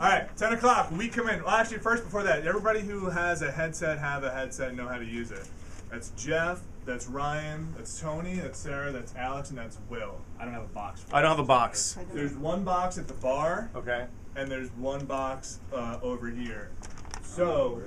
All right, 10 o'clock, we come in. Well, actually, first, before that, everybody who has a headset, have a headset and know how to use it. That's Jeff, that's Ryan, that's Tony, that's Sarah, that's Alex, and that's Will. I don't have a box. I don't have a box. There's one box at the bar. Okay. And there's one box over here. So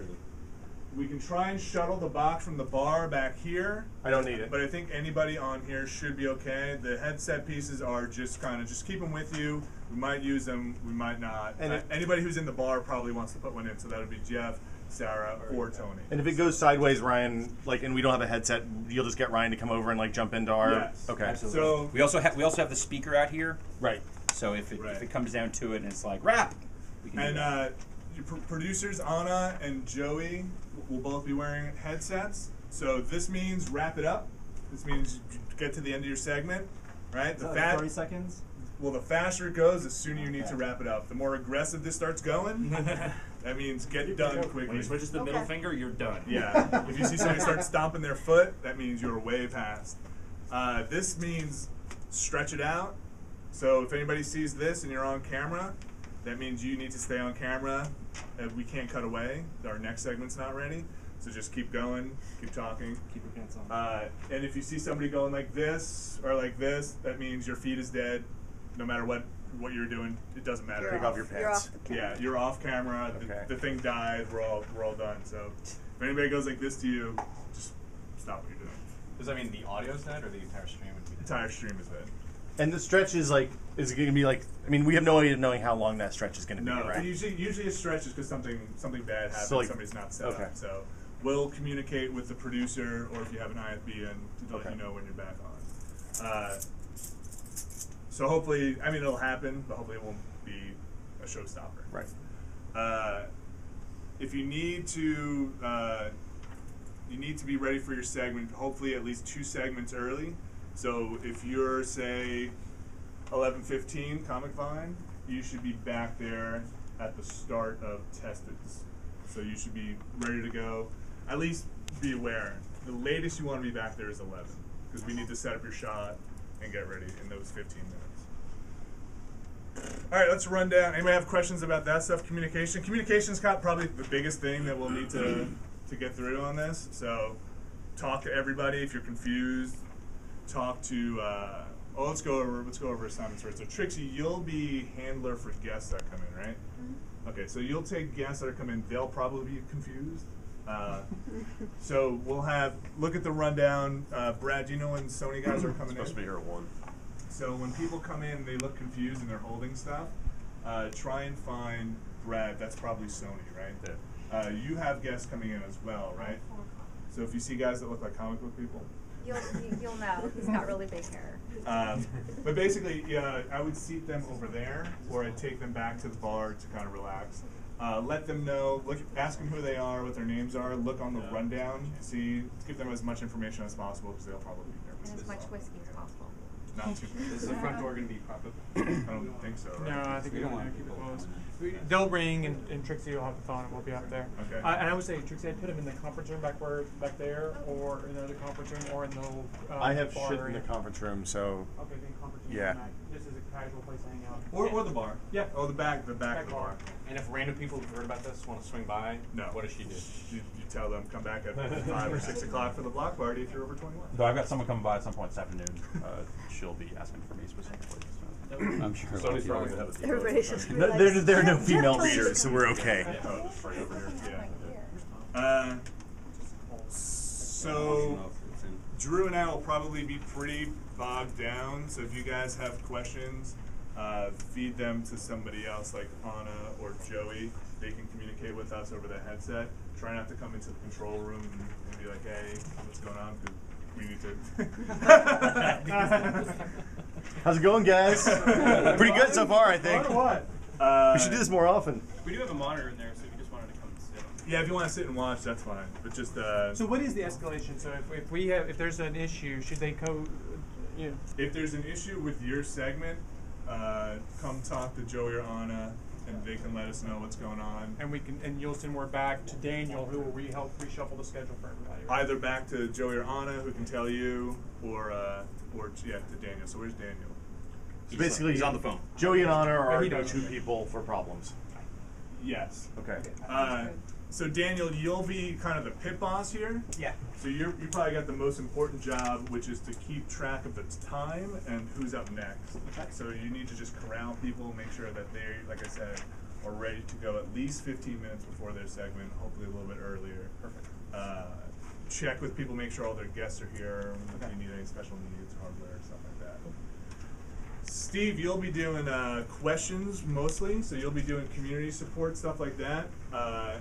we can try and shuttle the box from the bar back here. I don't need it. But I think anybody on here should be okay. The headset pieces are just just keep them with you. We might use them, we might not. And anybody who's in the bar probably wants to put one in, so that would be Jeff, Sarah, or Tony. And if it goes sideways, Ryan, and we don't have a headset, you'll just get Ryan to come over and jump into our. Yes. Okay. Absolutely. So we also have the speaker out here. Right. So if it comes down to it and it's like rap, we can. And your producers Anna and Joey will both be wearing headsets. So this means wrap it up. This means get to the end of your segment, right? Is that like 30 seconds? Well, the faster it goes, the sooner you need to wrap it up. The more aggressive this starts going, that means get done quickly. When you switch to the middle finger, you're done. Yeah. If you see somebody start stomping their foot, that means you're way past. This means stretch it out. So if anybody sees this and you're on camera, that means you need to stay on camera. We can't cut away. Our next segment's not ready. So just keep going, keep talking. Keep your pants on. And if you see somebody going like this or like this, that means your feet is dead. No matter what you're doing, it doesn't matter. Take off your pants. You're off the camera. Yeah, you're off camera. Okay. The thing died. We're all done. So if anybody goes like this to you, just stop what you're doing. Does that mean the audio's dead or the entire stream would be dead? The entire stream is dead. And the stretch is it going to be like? I mean, we have no idea of knowing how long that stretch is going to be, right? Usually a stretch is because something bad happens. So, Somebody's not set up. So we'll communicate with the producer, or if you have an IFB, and to let you know when you're back on. So hopefully, it'll happen, but hopefully it won't be a showstopper. Right. If you need to be ready for your segment, hopefully at least 2 segments early. So if you're, say, 11:15 Comic Vine, you should be back there at the start of Testeds. So you should be ready to go. At least be aware. The latest you want to be back there is 11, because we need to set up your shot and get ready in those 15 minutes. All right, let's run down. Anybody have questions about that stuff? Communication. Communication's probably the biggest thing that we'll need to get through on this. So talk to everybody if you're confused. Talk to. Let's go over assignments first. So Trixie, you'll be handler for guests that come in, right? Mm-hmm. Okay, so you'll take guests that are coming. They'll probably be confused. So we'll look at the rundown. Brad, do you know when Sony guys are coming in? Supposed to be here at 1. So when people come in and they look confused and they're holding stuff, try and find Brad. That's probably Sony, right? Yeah. You have guests coming in as well, right? So if you see guys that look like comic book people, you'll know. He's got really big hair. But basically, I would seat them over there, or I'd take them back to the bar to kind of relax. Let them know, ask them who they are, what their names are, look on the rundown, give them as much information as possible, because they'll probably be nervous. And as much whiskey as possible. Not too much. Is the front door going to be propped up? I don't think so, right? No, I think we don't want to keep it closed. They'll ring, and Trixie will have the phone, and we'll be up there. Okay. And I would say, Trixie, I'd put him in the conference room back there, or in the other conference room, or in the I have bar shit area. in the conference room, so. Okay, then conference room. Yeah. This is a casual place to hang out. Or the bar. Yeah. Oh, the back of the bar. And if random people who've heard about this want to swing by, No. what does she do? You tell them, come back at 5 or 6 o'clock for the block party if you're over 21. So I've got someone coming by at some point this afternoon. She'll be asking for me specifically. So. I'm sure. Sony's probably going to have a Everybody's just There are no female readers, so we're okay. Oh, it's right over here. Yeah. So Drew and I will probably be pretty bogged down. So if you guys have questions, feed them to somebody else like Anna or Joey. They can communicate with us over the headset. Try not to come into the control room and be like, "Hey, what's going on?" Because we need to. How's it going, guys? Pretty good so far, I think. What? We should do this more often. We do have a monitor in there, so if you just wanted to come and sit. Yeah, if you want to sit and watch, that's fine. But just. So what is the escalation? So if there's an issue, should they go? If there's an issue with your segment, come talk to Joey or Anna, and they can let us know what's going on. And you'll send word back to Daniel, who will help reshuffle the schedule for everybody. Right? Either back to Joey or Anna, who can tell you, or to Daniel. So where's Daniel? So basically, he's on the phone. Joey and Anna are our He knows. go-to people for problems. Yes. Okay. So Daniel, you'll be kind of the pit boss here. Yeah. So you probably got the most important job, which is to keep track of the time and who's up next. Okay. So you need to just corral people, make sure that they, like I said, are ready to go at least 15 minutes before their segment, hopefully a little bit earlier. Perfect. Check with people, make sure all their guests are here, if you need any special needs, hardware, stuff like that. Steve, you'll be doing questions mostly, so you'll be doing community support, stuff like that.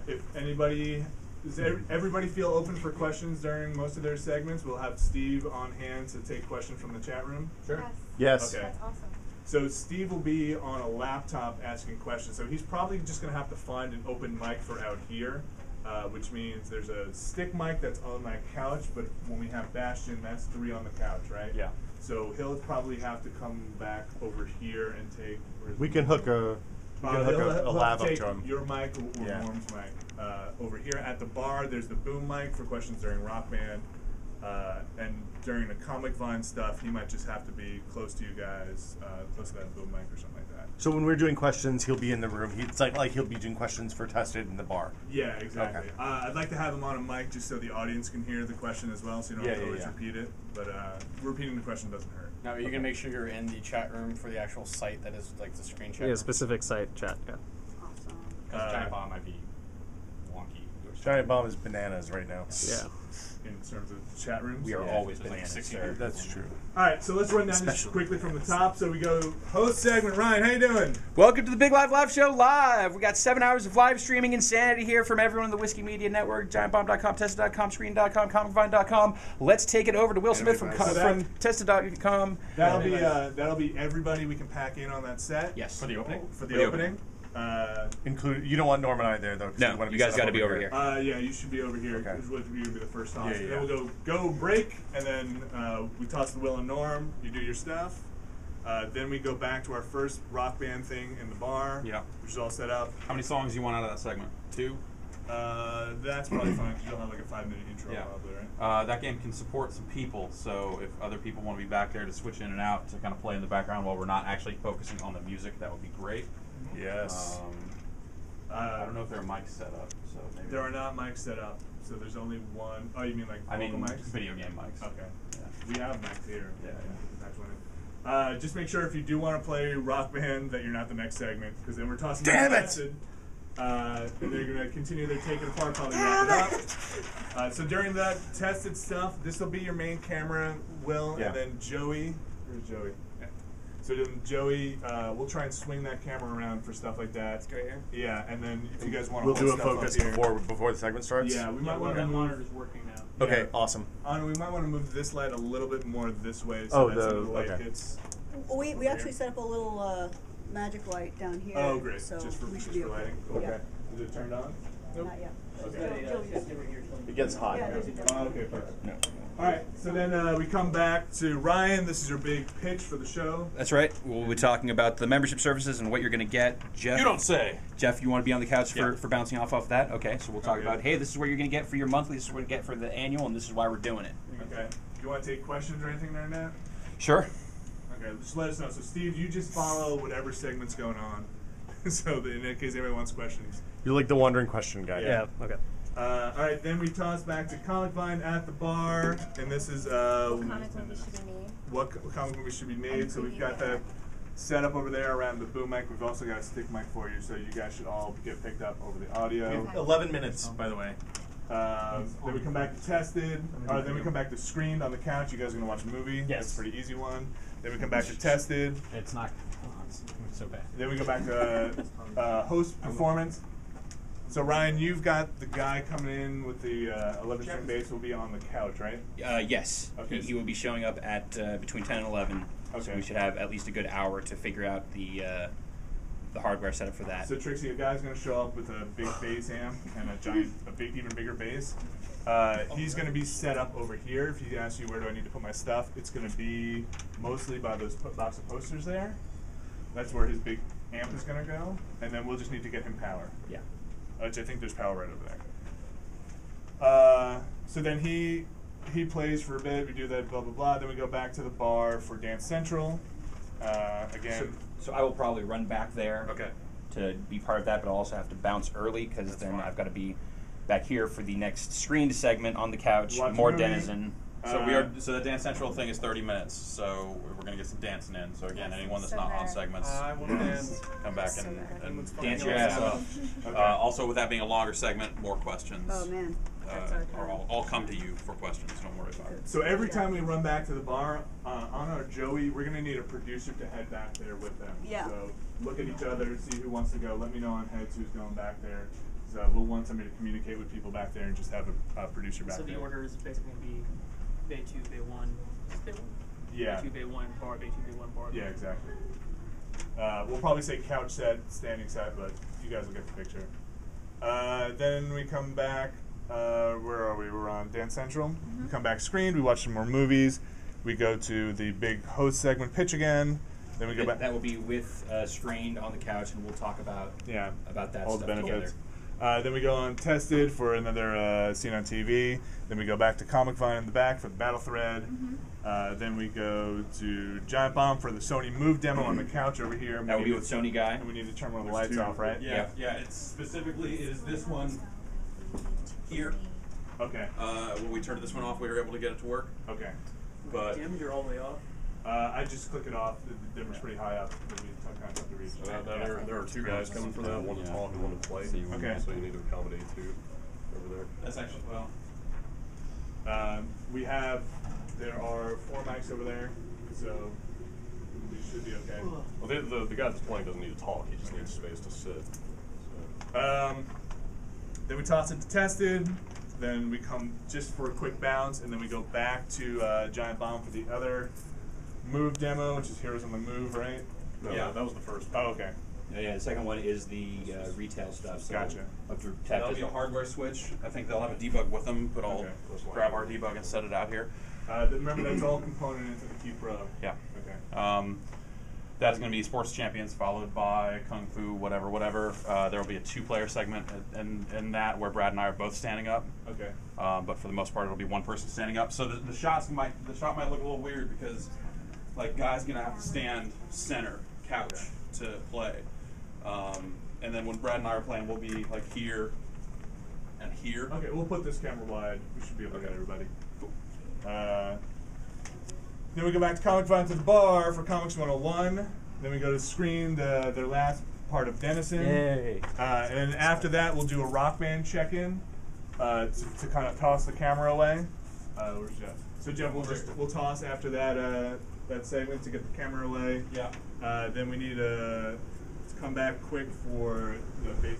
If anybody, does everybody feel open for questions during most of their segments? We'll have Steve on hand to take questions from the chat room. Yes. Yes. Okay. That's awesome. So Steve will be on a laptop asking questions. So he's probably just going to have to find an open mic for out here, which means there's a stick mic that's on my couch, but when we have Bastion, that's 3 on the couch, right? Yeah. So he'll probably have to come back over here and take. We can hook a He'll lav up take to him. your mic or Yeah. Norm's mic. Over here at the bar, there's the boom mic for questions during Rock Band. And during the Comic Vine stuff, he might just have to be close to you guys, close to that boom mic or something like that. So when we're doing questions, he'll be in the room. It's like he'll be doing questions for Tested in the bar. Yeah, exactly. Okay. I'd like to have him on a mic just so the audience can hear the question as well, so you don't have to always repeat it. But repeating the question doesn't hurt. Now, are you gonna make sure you're in the chat room for the actual site that is like the screen chat? Yeah, specific site chat. Yeah. Awesome. Because Giant Bomb might be wonky. Giant Bomb is bananas right now. Yeah. In terms of chat rooms. We are Yeah. always There's like bananas, 60 sir. That's true. All right, so let's run down this quickly from the top. So we go host segment. Ryan, how you doing? Welcome to the Big Live Show live. We got 7 hours of live streaming insanity here from everyone in the Whiskey Media Network, GiantBomb.com, Tested.com, Screen.com, ComicVine.com. Let's take it over to Will Smith from Tested.com. That'll be everybody we can pack in on that set. Yes. For the opening? For the the opening. You don't want Norm and I there though. 'Cause No, wanna you be guys set up got to be over here. Yeah, you should be over here. Okay. You'll be the first toss. Yeah, And yeah. then we'll go break, and then we toss to Will and Norm. You do your stuff. Then we go back to our first Rock Band thing in the bar. Yeah. Which is all set up. How many songs do you want out of that segment? 2? That's probably fine because you'll have like a 5-minute intro Yeah. probably, right? That game can support some people, so if other people want to be back there to switch in and out to kind of play in the background while we're not actually focusing on the music, that would be great. Yes. I don't know if there are mics set up, so maybe. There are not mics set up, so there's only one. Oh, you mean like I mean, vocal mics? video game mics. Okay. Yeah. We have mics here. Yeah, That's one. Just make sure if you do want to play Rock Band that you're not the next segment, because then we're tossing Damn back it! Tested. And they're going to continue their take it apart, probably wrap it up. So during that Tested stuff, this will be your main camera, Will, Yeah. and then Joey. Where's Joey? So then Joey, we'll try and swing that camera around for stuff like that. Right here? Yeah, and then if you guys want to We'll do a stuff up focus here, before the segment starts. Yeah, we Yeah, might want to that move. monitor's working now. Okay. Yeah. Awesome. Anna, we might want to move this light a little bit more this way Oh, so that some of the light okay. hits. We actually set up a little magic light down here. Oh, great. So just for we should be okay. lighting. Yeah. Okay. Is it turned on? Not yet. Okay. It gets hot. Yeah, there's a Oh, okay, perfect. No. All right, so then we come back to Ryan. This is your big pitch for the show. That's right. We'll be talking about the membership services and what you're going to get. Jeff, You don't say. Jeff, you want to be on the couch Yeah. for bouncing off that? Okay, so we'll talk Okay. about, hey, this is what you're going to get for your monthly, this is what you get for the annual, and this is why we're doing it. Okay. Do you want to take questions or anything during that? Sure. Okay, just let us know. So, Steve, you just follow whatever segment's going on. So, that in case anybody wants questions. You're like the wandering question guy. Yeah. Okay. All right, then we toss back to Comic Vine at the bar, and this is What comic movie should be made? what comic movie should be made. So we've got that set up over there around the boom mic. We've also got a stick mic for you, so you guys should all get picked up over the audio. Okay. 11 minutes, by the way. Then we come back to Tested. Then we come back to Screened on the couch. You guys are gonna watch a movie. Yes. That's a pretty easy one. Then we come back to Tested. It's not. It's so bad. Then we go back to host performance. So Ryan, you've got the guy coming in with the 11-string bass will be on the couch, right? Yes. Okay. He will be showing up at between 10 and 11. So Okay. we should have at least a good hour to figure out the hardware setup for that. So Trixie, a guy's gonna show up with a big bass amp and a big, even bigger bass. He's gonna be set up over here. If he asks you where do I need to put my stuff, it's gonna be mostly by those box of posters there. That's where his big amp is gonna go, and then we'll just need to get him power. Yeah. Which I think there's power right over there. So then he plays for a bit. We do that, blah blah blah. Then we go back to the bar for Dance Central. Again. So I will probably run back there Okay. to be part of that, but I'll also have to bounce early because then I've got to be back here for the next screened segment on the couch. Watch More movie. Denizen. So the Dance Central thing is 30 minutes. So we're gonna get some dancing in. So again, anyone that's not on segments, I want to dance. come back and Dance your ass off. Also, with that being a longer segment, more questions. Oh man, that's our Or time. I'll come to you for questions. Don't worry about it. So every time we run back to the bar on our Joey, we're gonna need a producer to head back there with them. Yeah. So look at each other, see who wants to go. Let me know on heads who's going back there. So we'll want somebody to communicate with people back there and just have a producer back So there. the order is basically going to be Bay 2, Bay 1. Is it Bay 1? Yeah. Bay 2, Bay 1, bar, Bay 2, Bay 1, bar. Yeah, exactly. We'll probably say couch set, standing set, but you guys will get the picture. Then we come back. Where are we? We're on Dance Central. We come back screened. We watch some more movies. We go to the big host segment pitch again. Then we go back. That will be with screened on the couch, and we'll talk about Yeah, that all the stuff benefits. together. Then we go on Tested for another scene on TV. Then we go back to Comic Vine in the back for the Battle Thread. Then we go to Giant Bomb for the Sony Move demo on the couch over here. That will be with Sony Guy. And we need to turn one of the lights off, right? Yeah. It's specifically is this one here. Okay. When we turned this one off, we were able to get it to work. Okay. But Damn, you're all the way off. I just click it off. The dimmer's pretty high up. It'll be kind of tough to reach. There are two guys coming for that. One tall and one to play. Okay. So you need to accommodate two over there. that's actually well. There are 4 mics over there, so we should be okay. Well, the guy that's playing doesn't need to talk. He just needs space to sit. So. Then we toss it to Tested. Then we come just for a quick bounce, and then we go back to Giant Bomb for the other Move demo, which is Heroes on the Move, right? No, Yeah. that was the first. Oh, okay. Yeah, the second one is the retail stuff. So Gotcha. Up to That'll be a hardware switch. I think they'll have a debug with them, but I'll Okay. grab our debug and set it out here. Remember, that's all component into the Q Pro. Yeah. Okay. That's going to be Sports Champions, followed by Kung Fu, whatever. There will be a 2-player segment in that where Brad and I are both standing up. Okay. But for the most part, it'll be one person standing up. So the shot might look a little weird because, like, guy's gonna have to stand center couch to play. And then when Brad and I are playing, we'll be like here and here. Okay, we'll put this camera wide. We should be able to get everybody. Then we go back to Comic Vine to the bar for Comics 101. Then we go to screen their last part of Denizen. Yay. And then after that, we'll do a rock band check-in to kind of toss the camera away. Where's Jeff? So Jeff, we'll toss after that segment to get the camera away. Yeah. Then we need to come back quick for the base.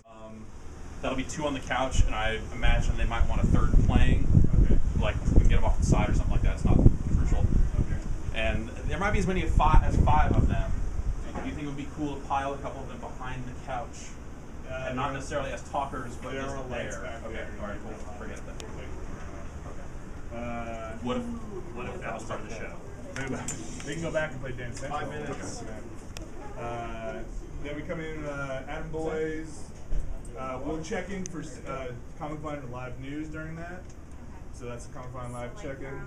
That'll be 2 on the couch, and I imagine they might want a 3rd playing. Okay. Like we can get them off the side or something like that. It's not crucial. Okay. And there might be as many as 5 of them. Do you think it would be cool to pile a couple of them behind the couch, and not necessarily as talkers, but there just are lights there? back Okay. there. All right. Cool. Forget that. What if that was part of the show? They can go back and play Dance Central. 5 minutes. Then we come in, Adam Boys. We'll check in for Comic Vine and live news during that. So that's a Comic Vine live check-in.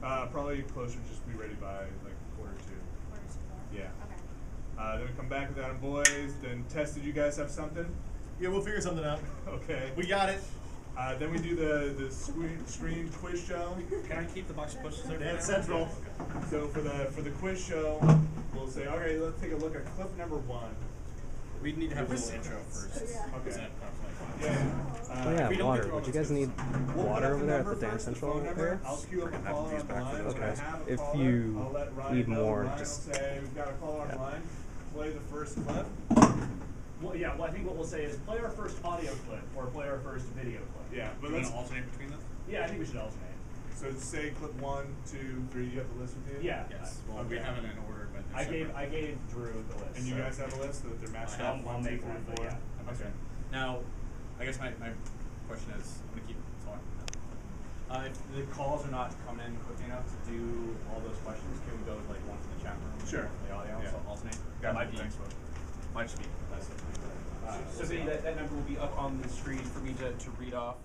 Probably closer, just be ready by like 1:45. Yeah. Then we come back with Adam Boys. Then Tested. You guys have something? Yeah, we'll figure something out. Okay. We got it. Then we do the screen quiz show. Can I keep the box of pushes there? Dance Central. So for the quiz show, we'll say, all right, let's take a look at clip number 1. We need to have a little intro first. Okay. Oh yeah, water. Would you guys need water over there at the Dance Central area? I'll queue up a caller on the line. When I Okay. have a If caller, you I'll let Ryan need know. more, Ryan just- will say, we've got a caller on the line. Play the first clip. Well, yeah, well, I think what we'll say is play our first audio clip or play our first video clip. Yeah, but We're let's. gonna alternate between them. Yeah, I think we should alternate. So say clip 1, 2, 3. You have the list with you. Yeah. Yes. Well, we Okay. have it in order, but I gave Drew the list. And you so- guys have a list that they're matched I'll- up. I'll 1, 2, make 3, one, but 4. yeah. Okay. Now, I guess my question is, I'm gonna keep talking. If the calls are not coming in quick enough to do all those questions, can we go with like one from the chat room? Sure. One from the audio, Yeah. so alternate. Got That it. might be. Thanks, bud. Might just be. That's it. So Vinny, that number will be up on the screen for me to read off.